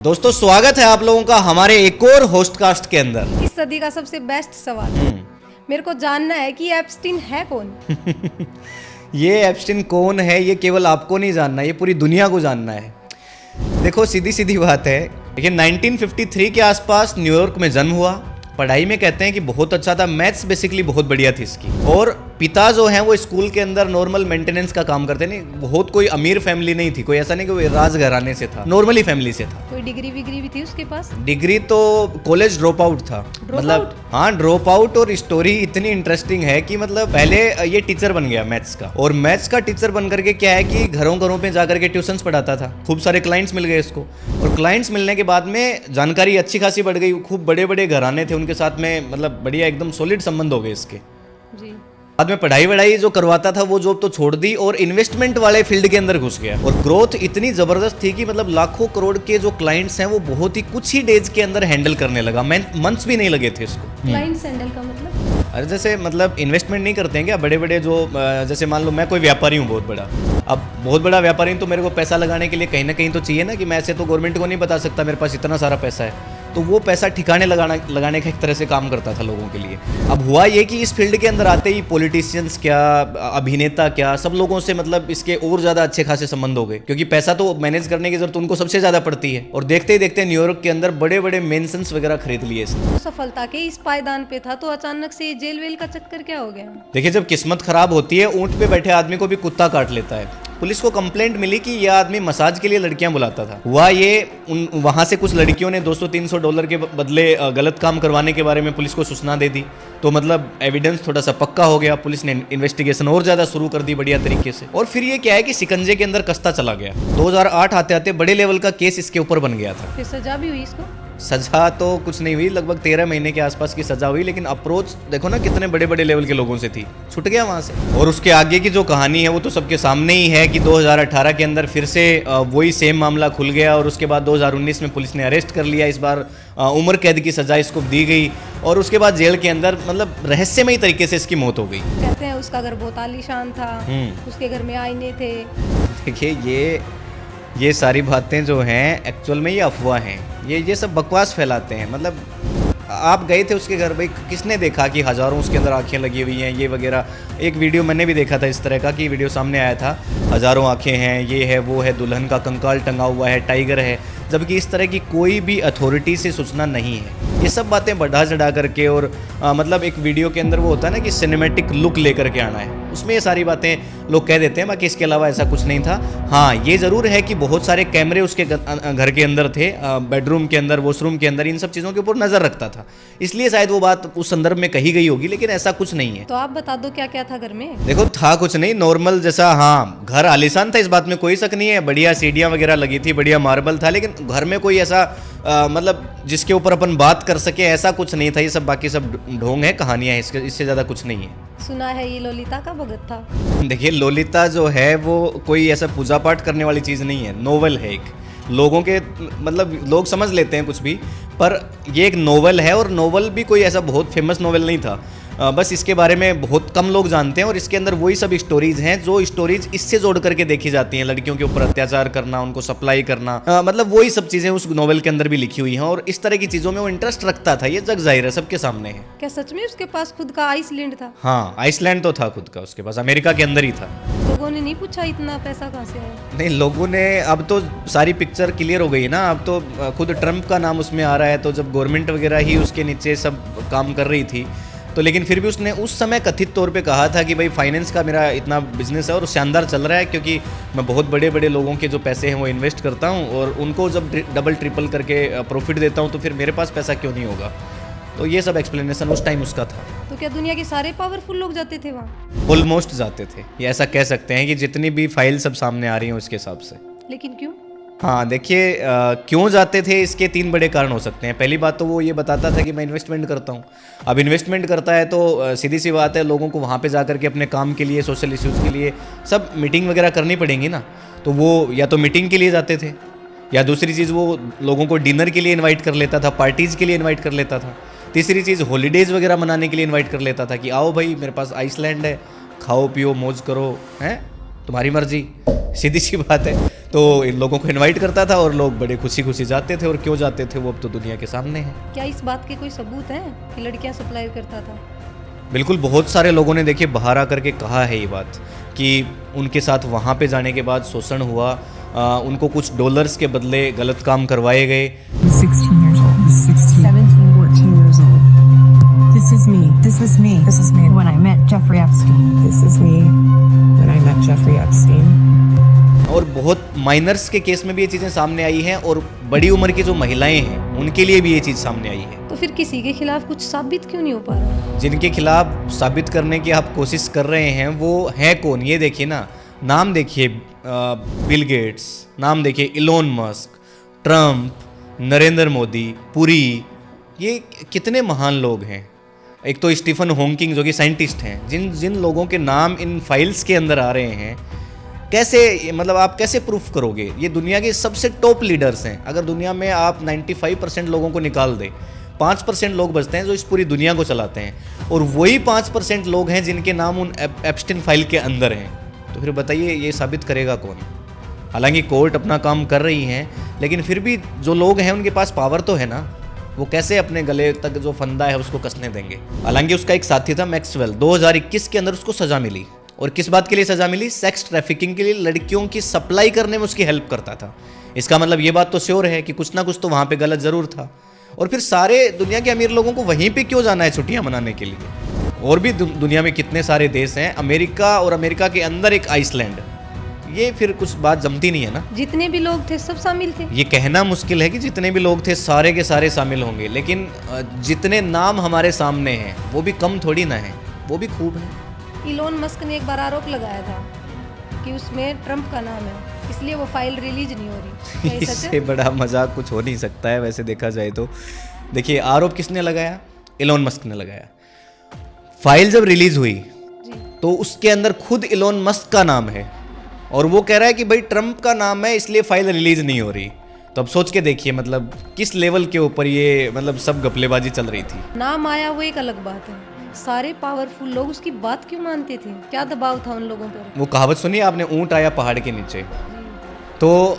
दोस्तों स्वागत है आप लोगों का हमारे एक और होस्टकास्ट के अंदर। इस सदी का सबसे बेस्ट सवाल मेरे को जानना है कि एप्स्टीन है कौन। ये एप्स्टीन कौन है ये केवल आपको नहीं जानना, ये पूरी दुनिया को जानना है। देखो सीधी सीधी बात है, देखिए 1953 के आसपास न्यूयॉर्क में जन्म हुआ। पढ़ाई में कहते हैं कि बहुत अच्छा था, मैथ्स बेसिकली बहुत बढ़िया थी इसकी। और पिता जो हैं वो स्कूल के अंदर नॉर्मल मेंटेनेंस का काम करते नहीं, बहुत कोई अमीर फैमिली नहीं थी, कोई ऐसा नहीं कि वो राजघराने से था, नॉर्मली फैमिली से था। कोई डिग्री विग्री भी थी उसके पास? डिग्री तो कॉलेज ड्रॉप आउट था, मतलब हाँ ड्रॉप आउट। और स्टोरी इतनी इंटरेस्टिंग है कि मतलब पहले ये टीचर बन गया मैथ्स का, और मैथ्स का टीचर बन करके क्या है कि घरों घरों पे जाकर के ट्यूशंस पढ़ाता था। खूब सारे क्लाइंट्स मिल गए इसको, और क्लाइंट्स मिलने के बाद में जानकारी अच्छी खासी बढ़ गई। खूब बड़े बड़े घराने थे उनके साथ में, मतलब बढ़िया एकदम सॉलिड संबंध हो गए इसके। जी। बाद में पढ़ाई वढ़ाई जो करवाता था वो जॉब तो छोड़ दी और इन्वेस्टमेंट वाले फील्ड के अंदर घुस गया। और ग्रोथ इतनी जबरदस्त थी कि मतलब लाखों करोड़ के जो क्लाइंट्स हैं वो बहुत ही कुछ ही डेज के अंदर हैंडल करने लगा। मंथ्स भी नहीं लगे थे इसको। क्लाइंट्स हैंडल का मतलब? अरे जैसे मतलब इन्वेस्टमेंट नहीं करते हैं क्या बड़े बड़े जो, जैसे मान लो मैं कोई व्यापारी हूँ बहुत बड़ा। अब बहुत बड़ा व्यापारी तो मेरे को पैसा लगाने के लिए कहीं ना कहीं तो चाहिए ना, कि मैं ऐसे तो गवर्नमेंट को नहीं बता सकता मेरे पास इतना सारा पैसा है। तो वो पैसा ठिकाने लगाने का एक तरह से काम करता था लोगों के लिए। अब हुआ ये कि इस फील्ड के अंदर आते ही पॉलिटिशियंस क्या, अभिनेता क्या, सब लोगों से मतलब इसके और ज़्यादा अच्छे खासे संबंध हो गए, क्योंकि पैसा तो मैनेज करने की जरूरत उनको सबसे ज़्यादा पड़ती है। और देखते ही देखते न्यूयॉर्क के अंदर बड़े बड़े मेंशंस वगैरह खरीद लिए इसने। सफलता के इस पायदान पे था तो अचानक से जेल वेल का चक्कर क्या हो गया? देखिए जब किस्मत खराब होती है, ऊंट पे बैठे आदमी को भी कुत्ता काट लेता है। पुलिस को कंप्लेंट मिली कि यह आदमी मसाज के लिए लड़कियां बुलाता था। हुआ ये वहां से कुछ लड़कियों ने $200-300 के बदले गलत काम करवाने के बारे में पुलिस को सूचना दे दी। तो मतलब एविडेंस थोड़ा सा पक्का हो गया, पुलिस ने इन्वेस्टिगेशन और ज्यादा शुरू कर दी बढ़िया तरीके से। और फिर ये क्या है कि शिकंजे के अंदर कसता चला गया। 2008 आते आते बड़े लेवल का केस इसके ऊपर बन गया था। फिर सजा भी हुई इसको? सजा तो कुछ नहीं हुई, लगभग 13 महीने के आसपास की सजा हुई। लेकिन अप्रोच देखो ना कितने बड़े बड़े लेवल के लोगों से थी, छूट गया वहां से। और उसके आगे की जो कहानी है वो तो सबके सामने ही है कि 2018 के अंदर फिर से वही सेम मामला खुल गया। और उसके बाद 2019 में पुलिस ने अरेस्ट कर लिया। इस बार उम्र कैद की सजा इसको दी गई, और उसके बाद जेल के अंदर मतलब रहस्यमयी तरीके से इसकी मौत हो गई। कहते हैं उसका घर बहुत आलीशान था, उसके घर में आईने थे। देखिए ये सारी बातें जो हैं एक्चुअल में ये अफवाह हैं, ये सब बकवास फैलाते हैं। मतलब आप गए थे उसके घर, भाई किसने देखा कि हज़ारों उसके अंदर आंखें लगी हुई हैं ये वगैरह। एक वीडियो मैंने भी देखा था इस तरह का, कि वीडियो सामने आया था, हज़ारों आंखें हैं, ये है वो है, दुल्हन का कंकाल टंगा हुआ है, टाइगर है, जबकि इस तरह की कोई भी अथॉरिटी से सूचना नहीं है। ये सब बातें बढ़ा चढ़ा करके और मतलब एक वीडियो के अंदर वो होता है ना कि सिनेमैटिक लुक लेकर के आना है, उसमें ये सारी बातें लोग कह देते हैं। बाकी इसके अलावा ऐसा कुछ नहीं था। हाँ ये ज़रूर है कि बहुत सारे कैमरे उसके घर के अंदर थे, बेडरूम के अंदर, वॉशरूम के अंदर, इन सब चीज़ों के ऊपर नज़र रखता था, इसलिए शायद वो बात उस संदर्भ में कही गई होगी। लेकिन ऐसा कुछ नहीं है। तो आप बता दो क्या क्या था घर में? देखो था कुछ नहीं, नॉर्मल जैसा, हाँ घर आलीशान था, इस बात में कोई शक नहीं है। बढ़िया सीढ़ियाँ वगैरह लगी थी, बढ़िया मार्बल था, लेकिन घर में कोई ऐसा मतलब जिसके ऊपर अपन बात कर सके ऐसा कुछ नहीं था। ये सब बाकी सब ढोंग है, कहानियाँ हैं, इससे ज़्यादा कुछ नहीं है। सुना है ये लोलिता का भगत था। देखिए लोलिता जो है वो कोई ऐसा पूजा पाठ करने वाली चीज़ नहीं है, नोवेल है एक। लोगों के मतलब लोग समझ लेते हैं कुछ भी, पर ये एक नोवेल है, और नोवेल भी कोई ऐसा बहुत फेमस नोवेल नहीं था। बस इसके बारे में बहुत कम लोग जानते हैं, और इसके अंदर वही सब स्टोरीज हैं जो स्टोरीज इससे जोड़ करके देखी जाती हैं। लड़कियों के ऊपर अत्याचार करना, उनको सप्लाई करना, मतलब वही सब चीज़ें उस नोवेल के अंदर भी लिखी हुई हैं। और इस तरह की चीज़ों में वो इंटरेस्ट रखता था, ये जग जाहिर है, सबके सामने है। क्या सच में उसके पास खुद का आइसलैंड था? हाँ आइसलैंड तो था खुद का उसके पास, अमेरिका के अंदर ही था। लोगों ने नहीं पूछा इतना पैसा कहाँ से आया? नहीं लोगों ने, अब तो सारी पिक्चर क्लियर हो गई ना, अब तो खुद ट्रम्प का नाम उसमें आ रहा है, तो जब गवर्नमेंट वगैरह ही उसके नीचे सब काम कर रही थी, तो लेकिन फिर भी उसने उस समय कथित तौर पे कहा था कि भाई फाइनेंस का मेरा इतना बिजनेस है और शानदार चल रहा है, क्योंकि मैं बहुत बड़े बड़े लोगों के जो पैसे हैं वो इन्वेस्ट करता हूँ, और उनको जब डबल ट्रिपल करके प्रॉफिट देता हूँ, तो फिर मेरे पास पैसा क्यों नहीं होगा। तो ये सब एक्सप्लेनेशन उस टाइम उसका था। तो क्या दुनिया के सारे पावरफुल लोग जाते थे वहाँ? ऑलमोस्ट जाते थे, ये ऐसा कह सकते हैं कि जितनी भी फाइल सब सामने आ रही हैं उसके हिसाब से। लेकिन क्यों? हाँ देखिए क्यों जाते थे, इसके 3 बड़े कारण हो सकते हैं। पहली बात तो वो ये बताता था कि मैं इन्वेस्टमेंट करता हूँ। अब इन्वेस्टमेंट करता है तो सीधी सी बात है, लोगों को वहाँ पे जा करके अपने काम के लिए, सोशल इश्यूज़ के लिए सब मीटिंग वगैरह करनी पड़ेंगी ना, तो वो या तो मीटिंग के लिए जाते थे, या दूसरी चीज़ वो लोगों को डिनर के लिए इन्वाइट कर लेता था, पार्टीज़ के लिए इन्वाइट कर लेता था। तीसरी चीज़ हॉलीडेज़ वगैरह मनाने के लिए इन्वाइट कर लेता था कि आओ भाई मेरे पास आइसलैंड है, खाओ पियो मौज करो, हैं। तुम्हारी मर्जी, सीधी सी बात है। तो इन लोगों को इनवाइट करता था और लोग बड़े खुशी खुशी जाते थे, और क्यों जाते थे वो अब तो दुनिया के सामने है। क्या इस बात के कोई सबूत हैं कि लड़कियां सप्लाई करता था? बिल्कुल, बहुत सारे लोगों ने देखिए बाहर आकर के कहा है ये बात कि उनके साथ वहाँ पे जाने के बाद शोषण हुआ, उनको कुछ डॉलर्स के बदले गलत काम करवाए गए। 16 years old. 16, 17, 14 years old. This is me. This is me. This is me when I met Jeffrey Epstein. This is me when I met Jeffrey Epstein. और बहुत माइनर्स के केस में भी ये चीज़ें सामने आई हैं, और बड़ी उम्र की जो महिलाएं हैं उनके लिए भी ये चीज़ सामने आई है। तो फिर किसी के खिलाफ कुछ साबित क्यों नहीं हो पा रहा? जिनके खिलाफ साबित करने की आप कोशिश कर रहे हैं वो है कौन, ये देखिए ना। नाम देखिए, बिल गेट्स, नाम देखिए Elon Musk, Trump, Narendra Modi, Puri, ये कितने महान लोग हैं। एक तो स्टीफन हॉकिंग जो कि साइंटिस्ट हैं, जिन लोगों के नाम इन फाइल्स के अंदर आ रहे हैं, कैसे, मतलब आप कैसे प्रूफ करोगे? ये दुनिया के सबसे टॉप लीडर्स हैं। अगर दुनिया में आप 95% लोगों को निकाल दें, 5% लोग बचते हैं जो इस पूरी दुनिया को चलाते हैं, और वही 5% लोग हैं जिनके नाम उन एप्स्टीन फाइल के अंदर हैं। तो फिर बताइए ये साबित करेगा कौन? हालांकि कोर्ट अपना काम कर रही हैं, लेकिन फिर भी जो लोग हैं उनके पास पावर तो है ना, वो कैसे अपने गले तक जो फंदा है उसको कसने देंगे? हालांकि उसका एक साथी था मैक्सवेल, 2021 के अंदर उसको सजा मिली, और किस बात के लिए सजा मिली? सेक्स ट्रैफिकिंग के लिए, लड़कियों की सप्लाई करने में उसकी हेल्प करता था। इसका मतलब ये बात तो श्योर है कि कुछ ना कुछ तो वहाँ पे गलत ज़रूर था। और फिर सारे दुनिया के अमीर लोगों को वहीं पे क्यों जाना है छुट्टियाँ मनाने के लिए? और भी दुनिया में कितने सारे देश हैं, अमेरिका, और अमेरिका के अंदर एक आइसलैंड, ये फिर कुछ बात जमती नहीं है ना। जितने भी लोग थे सब शामिल थे। ये कहना मुश्किल है कि जितने भी लोग थे सारे के सारे शामिल होंगे, लेकिन जितने नाम हमारे सामने हैं वो भी कम थोड़ी ना है, वो भी खूब है। इलोन मस्क ने एक बार आरोप लगाया था कि उसमें ट्रम्प का नाम है, इसलिए वो फाइल रिलीज नहीं हो रही। क्या ये सच है? इससे बड़ा मजाक कुछ हो नहीं सकता है वैसे देखा जाए तो। देखिए, आरोप किसने लगाया? इलोन मस्क ने लगाया। फाइल जब रिलीज हुई जी। तो उसके अंदर खुद इलोन मस्क का नाम है, और वो कह रहा है कि भाई ट्रम्प का नाम है इसलिए फाइल रिलीज नहीं हो रही। तो अब सोच के देखिए, मतलब किस लेवल के ऊपर ये, मतलब सब घपलेबाजी चल रही थी। नाम आया वो एक अलग बात है, सारे पावरफुल लोग उसकी बात क्यों मानते थे? क्या दबाव था उन लोगों पर? वो कहावत सुनी आपने, ऊंट आया पहाड़ के नीचे? तो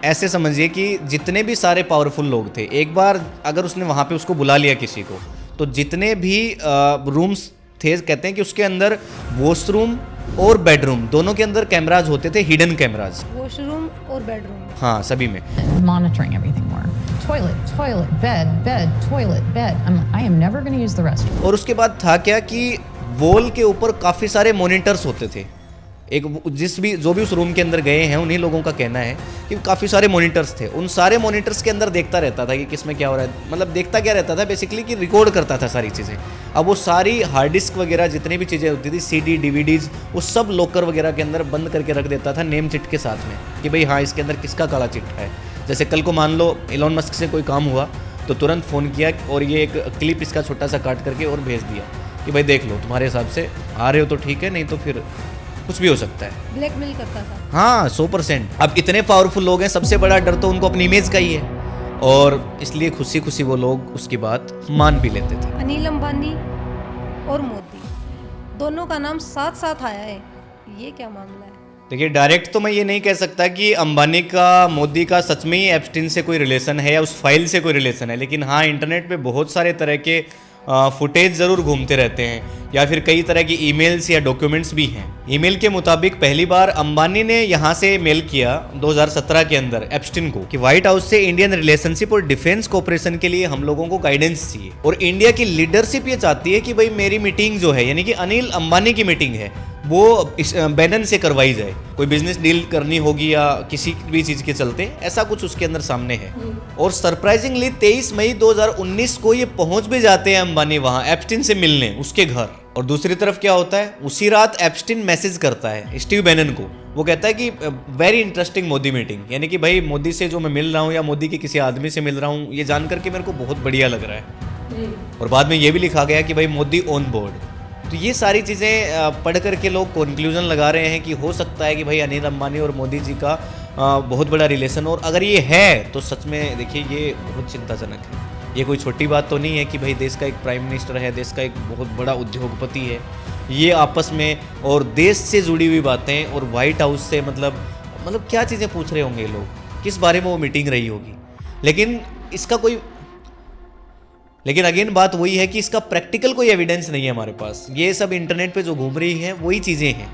ऐसे समझिए कि जितने भी सारे पावरफुल लोग थे, एक बार अगर उसने वहाँ पे उसको बुला लिया किसी को, तो जितने भी रूम्स थे, कहते हैं कि उसके अंदर वॉशरूम और बेडरूम दोनों के अंदर कैमराज होते थे, हिडन कैमराज। वॉशरूम और बेडरूम, हाँ, सभी में। monitoring everything more. Toilet, bed, toilet, bed. I am never going to use the restroom. और उसके बाद था क्या कि वॉल के ऊपर काफ़ी सारे मॉनिटर्स होते थे। एक जो भी उस रूम के अंदर गए हैं उन्हीं लोगों का कहना है कि काफ़ी सारे मॉनिटर्स थे। उन सारे मॉनिटर्स के अंदर देखता रहता था कि किसमें क्या हो रहा है, मतलब देखता क्या रहता था बेसिकली कि रिकॉर्ड करता था सारी चीज़ें। अब वो सारी हार्ड डिस्क वगैरह जितनी भी चीज़ें होती थी, CD, DVDs, वो सब लॉकर वगैरह के अंदर बंद करके रख देता था नेम चिट के साथ में, कि भाई हाँ इसके अंदर किसका काला चिट्ठा है। जैसे कल को मान लो इलोन मस्क से कोई काम हुआ तो तुरंत फ़ोन किया और ये एक क्लिप इसका छोटा सा काट करके और भेज दिया कि भाई देख लो, तुम्हारे हिसाब से आ रहे हो तो ठीक है, नहीं तो फिर कुछ भी हो सकता है। ब्लैकमेल करता था। हाँ, 100%। अब इतने पावरफुल लोग हैं, सबसे बड़ा डर तो उनको अपनी इमेज का ही है, और इसलिए खुशी खुशी वो लोग उसकी बात मान भी लेते थे। अनिल अंबानी और मोदी दोनों का नाम साथ साथ आया है, ये क्या मामला है? देखिए, डायरेक्ट तो मैं ये नहीं कह सकता कि अंबानी का मोदी का सच में ही एप्स्टीन से कोई रिलेशन है या उस फाइल से कोई रिलेशन है, लेकिन हाँ, इंटरनेट पे बहुत सारे तरह के फुटेज ज़रूर घूमते रहते हैं, या फिर कई तरह की ईमेल्स या डॉक्यूमेंट्स भी हैं। ईमेल के मुताबिक पहली बार अंबानी ने यहाँ से मेल किया 2017 के अंदर एप्स्टीन को कि व्हाइट हाउस से इंडियन रिलेशनशिप और डिफेंस कोऑपरेशन के लिए हम लोगों को गाइडेंस चाहिए, और इंडिया की लीडरशिप ये चाहती है कि भाई मेरी मीटिंग जो है, यानी कि अनिल अंबानी की मीटिंग है, वो बैनन से करवाई जाए। कोई बिजनेस डील करनी होगी या किसी भी चीज़ के चलते, ऐसा कुछ उसके अंदर सामने है। और सरप्राइजिंगली 23 मई 2019 को ये पहुंच भी जाते हैं अंबानी वहां एप्स्टीन से मिलने उसके घर। और दूसरी तरफ क्या होता है, उसी रात एप्स्टीन मैसेज करता है स्टीव बैनन को। वो कहता है कि वेरी इंटरेस्टिंग मोदी मीटिंग, यानी कि भाई मोदी से जो मैं मिल रहा हूँ या मोदी के किसी आदमी से मिल रहा हूँ, ये जान करके मेरे को बहुत बढ़िया लग रहा है। और बाद में ये भी लिखा गया कि भाई मोदी ऑन बोर्ड। तो ये सारी चीज़ें पढ़ करके लोग कंक्लूजन लगा रहे हैं कि हो सकता है कि भाई अनिल अंबानी और मोदी जी का बहुत बड़ा रिलेशन, और अगर ये है तो सच में देखिए ये बहुत चिंताजनक है। ये कोई छोटी बात तो नहीं है कि भाई देश का एक प्राइम मिनिस्टर है, देश का एक बहुत बड़ा उद्योगपति है, ये आपस में और देश से जुड़ी हुई बातें और वाइट हाउस से मतलब क्या चीज़ें पूछ रहे होंगे ये लोग, किस बारे में वो मीटिंग रही होगी। लेकिन अगेन बात वही है कि इसका प्रैक्टिकल कोई एविडेंस नहीं है हमारे पास। ये सब इंटरनेट पे जो घूम रही हैं वही चीज़ें हैं।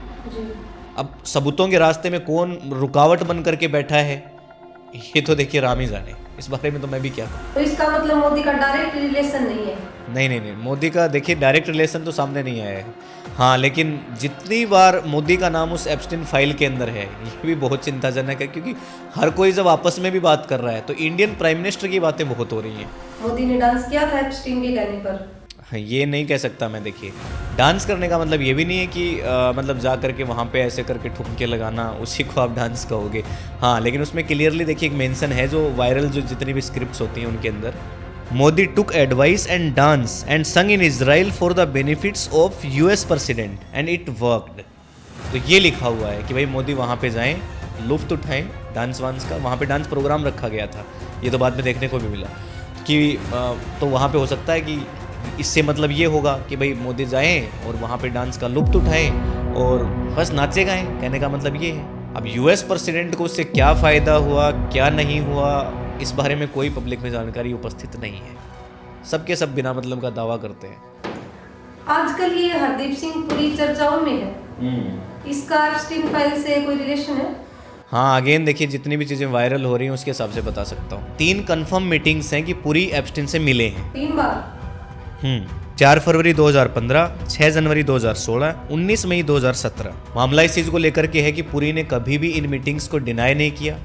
अब सबूतों के रास्ते में कौन रुकावट बन करके बैठा है ये तो देखिए राम ही जाने, इस बारे में तो मैं भी क्या कहूँ। तो इसका मतलब मोदी का डायरेक्ट रिलेशन नहीं है? नहीं, मोदी का देखिए डायरेक्ट रिलेशन तो सामने नहीं आया है। हाँ, लेकिन जितनी बार मोदी का नाम उस एप्स्टीन फाइल के अंदर है ये भी बहुत चिंताजनक है, क्योंकि हर कोई जब आपस में भी बात कर रहा है तो इंडियन प्राइम मिनिस्टर की बातें बहुत हो रही हैं। मोदी ने डांस किया था एप्स्टीन के कहने पर? ये नहीं कह सकता मैं। देखिए डांस करने का मतलब ये भी नहीं है कि मतलब जा करके वहाँ पे ऐसे करके ठुमके लगाना उसी को आप डांस कहोगे। हाँ, लेकिन उसमें क्लियरली देखिए एक मेंशन है जो वायरल जो जितनी भी स्क्रिप्ट्स होती हैं उनके अंदर, मोदी टुक एडवाइस एंड डांस एंड संग इन Israel for the benefits of US president and it worked. तो ये लिखा हुआ है कि भाई मोदी वहाँ पे जाएं, लुफ्त उठाएं डांस वांस का। वहाँ पे डांस प्रोग्राम रखा गया था, ये तो बाद में देखने को भी मिला कि तो वहाँ पे हो सकता है कि इससे मतलब ये होगा कि भाई मोदी जाएं और वहाँ पे डांस का लुत्फ उठाएं और बस नाचे गाएं, कहने का मतलब ये है। अब यूएस प्रेसिडेंट को उससे क्या फ़ायदा हुआ क्या नहीं हुआ इस बारे में कोई पब्लिक में जानकारी उपस्थित नहीं है। सबके सब बिना मतलब का दावा करते हैं। आजकल ये हरदीप सिंह पुरी चर्चाओं में है, इसका एप्स्टीन फाइल से कोई रिलेशन है? हाँ, अगेन देखिए जितनी भी चीज़ें वायरल हो रही हैं उसके हिसाब से बता सकता हूँ। 3 कंफर्म मीटिंग्स हैं कि पुरी एप्स्टीन से मिले हैं 3 बार। 4 फरवरी 2015, 6 जनवरी 2016, 19 मई 2017। मामला इस चीज़ को लेकर के है कि पुरी ने कभी भी इन मीटिंग्स को डिनाई नहीं किया।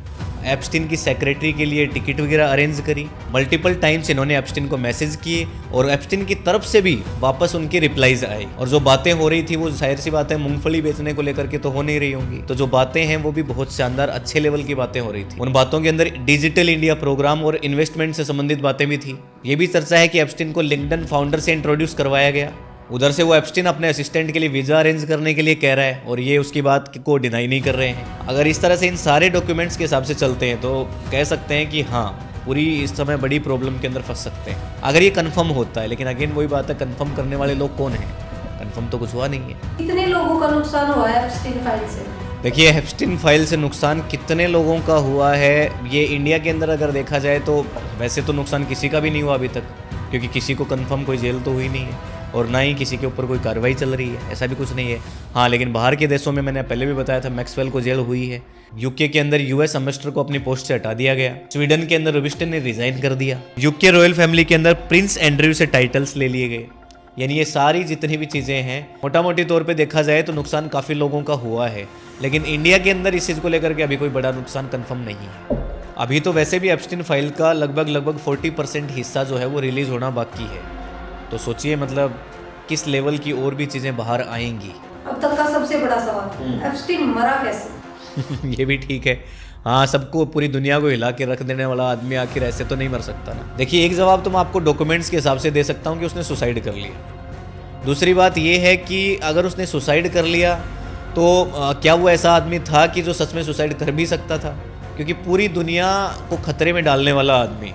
एप्स्टीन की सेक्रेटरी के लिए टिकट वगैरह अरेंज करी, मल्टीपल टाइम्स इन्होंने एप्स्टीन को मैसेज किए और एप्स्टीन की तरफ से भी वापस उनके रिप्लाईज आए। और जो बातें हो रही थी वो जाहिर सी बात है मूंगफली बेचने को लेकर के तो हो नहीं रही होंगी, तो जो बातें हैं वो भी बहुत शानदार अच्छे लेवल की बातें हो रही थी। उन बातों के अंदर डिजिटल इंडिया प्रोग्राम और इन्वेस्टमेंट से संबंधित बातें भी थी। ये भी चर्चा है कि एप्स्टीन को लिंक्डइन फाउंडर से इंट्रोड्यूस करवाया गया, उधर से वो एप्स्टीन अपने असिस्टेंट के लिए वीज़ा अरेंज करने के लिए कह रहा है और ये उसकी बात को डिनाई नहीं कर रहे हैं। अगर इस तरह से इन सारे डॉक्यूमेंट्स के हिसाब से चलते हैं तो कह सकते हैं कि हाँ पूरी इस समय बड़ी प्रॉब्लम के अंदर फंस सकते हैं अगर ये कंफर्म होता है। लेकिन अगेन वही बात है, कंफर्म करने वाले लोग कौन हैं? कंफर्म तो कुछ हुआ नहीं है। कितने लोगों का नुकसान हुआ है एप्स्टीन फाइल से? देखिए एप्स्टीन फाइल से नुकसान कितने लोगों का हुआ है ये इंडिया के अंदर अगर देखा जाए तो वैसे तो नुकसान किसी का भी नहीं हुआ अभी तक, क्योंकि किसी को कंफर्म कोई जेल तो हुई नहीं है और ना ही किसी के ऊपर कोई कार्रवाई चल रही है, ऐसा भी कुछ नहीं है। हाँ, लेकिन बाहर के देशों में मैंने पहले भी बताया था मैक्सवेल को जेल हुई है। यूके के अंदर यूएस एम्बेसडर को अपनी पोस्ट से हटा दिया गया। स्वीडन के अंदर रुबिस्टन ने रिजाइन कर दिया। यूके रॉयल फैमिली के अंदर प्रिंस एंड्रयू से टाइटल्स ले लिए गए। यानी ये सारी जितनी भी चीज़ें हैं मोटा मोटी तौर पे देखा जाए तो नुकसान काफ़ी लोगों का हुआ है, लेकिन इंडिया के अंदर इस चीज़ को लेकर के अभी कोई बड़ा नुकसान कंफर्म नहीं है। अभी तो वैसे भी एप्स्टीन फाइल का लगभग 40% हिस्सा जो है वो रिलीज होना बाकी है। तो सोचिए मतलब किस लेवल की और भी चीज़ें बाहर आएंगी। अब तक का सबसे बड़ा सवाल, एप्स्टीन मरा कैसे? ये भी ठीक है। हाँ, सबको पूरी दुनिया को हिला के रख देने वाला आदमी आखिर ऐसे तो नहीं मर सकता ना। देखिए एक जवाब तो मैं आपको डॉक्यूमेंट्स के हिसाब से दे सकता हूँ कि उसने सुसाइड कर लिया। दूसरी बात ये है कि अगर उसने सुसाइड कर लिया तो क्या वो ऐसा आदमी था कि जो सच में सुसाइड कर भी सकता था? क्योंकि पूरी दुनिया को खतरे में डालने वाला आदमी,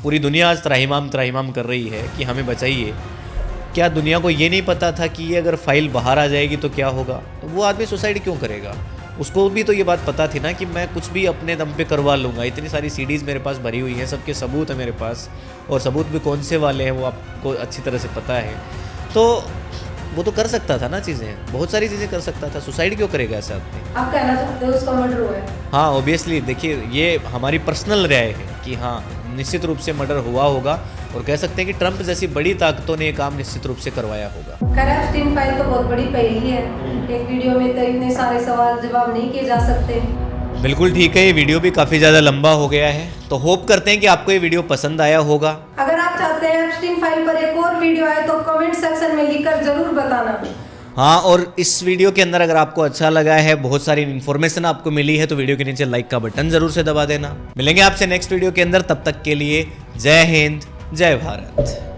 पूरी दुनिया आज त्राहिमाम कर रही है कि हमें बचाइए। क्या दुनिया को ये नहीं पता था कि ये अगर फाइल बाहर आ जाएगी तो क्या होगा? तो वो आदमी सुसाइड क्यों करेगा? उसको भी तो ये बात पता थी ना कि मैं कुछ भी अपने दम पे करवा लूँगा। इतनी सारी सीडीज़ मेरे पास भरी हुई हैं, सबके सबूत है मेरे पास, और सबूत भी कौन से वाले हैं वो आपको अच्छी तरह से पता है। तो वो तो कर सकता था ना चीज़ें, बहुत सारी चीज़ें कर सकता था। सुसाइड क्यों करेगा ऐसा आदमी? आप कहना चाहते हो उसका मर्डर हुआ है? हाँ, ऑब्वियसली देखिए ये हमारी पर्सनल राय है कि हाँ निश्चित रूप से मर्डर हुआ होगा, और कह सकते हैं कि ट्रंप जैसी बड़ी ताकतों ने ये काम निश्चित रूप से करवाया होगा। खैर एप्स्टीन फाइल तो बहुत बड़ी पहेली है, एक वीडियो में तो इतने सारे सवाल जवाब नहीं किए जा सकते। बिल्कुल ठीक है, ये वीडियो भी काफ़ी ज़्यादा लंबा हो गया है, तो होप करते हैं कि आपको ये वीडियो पसंद आया होगा। अगर आप चाहते हैं एप्स्टीन फाइल पर एक और वीडियो आए तो कमेंट सेक्शन में लिखकर जरूर बताना। हाँ, और इस वीडियो के अंदर अगर आपको अच्छा लगा है, बहुत सारी इन्फॉर्मेशन आपको मिली है, तो वीडियो के नीचे लाइक का बटन जरूर से दबा देना। मिलेंगे आपसे नेक्स्ट वीडियो के अंदर, तब तक के लिए जय हिंद, जय भारत।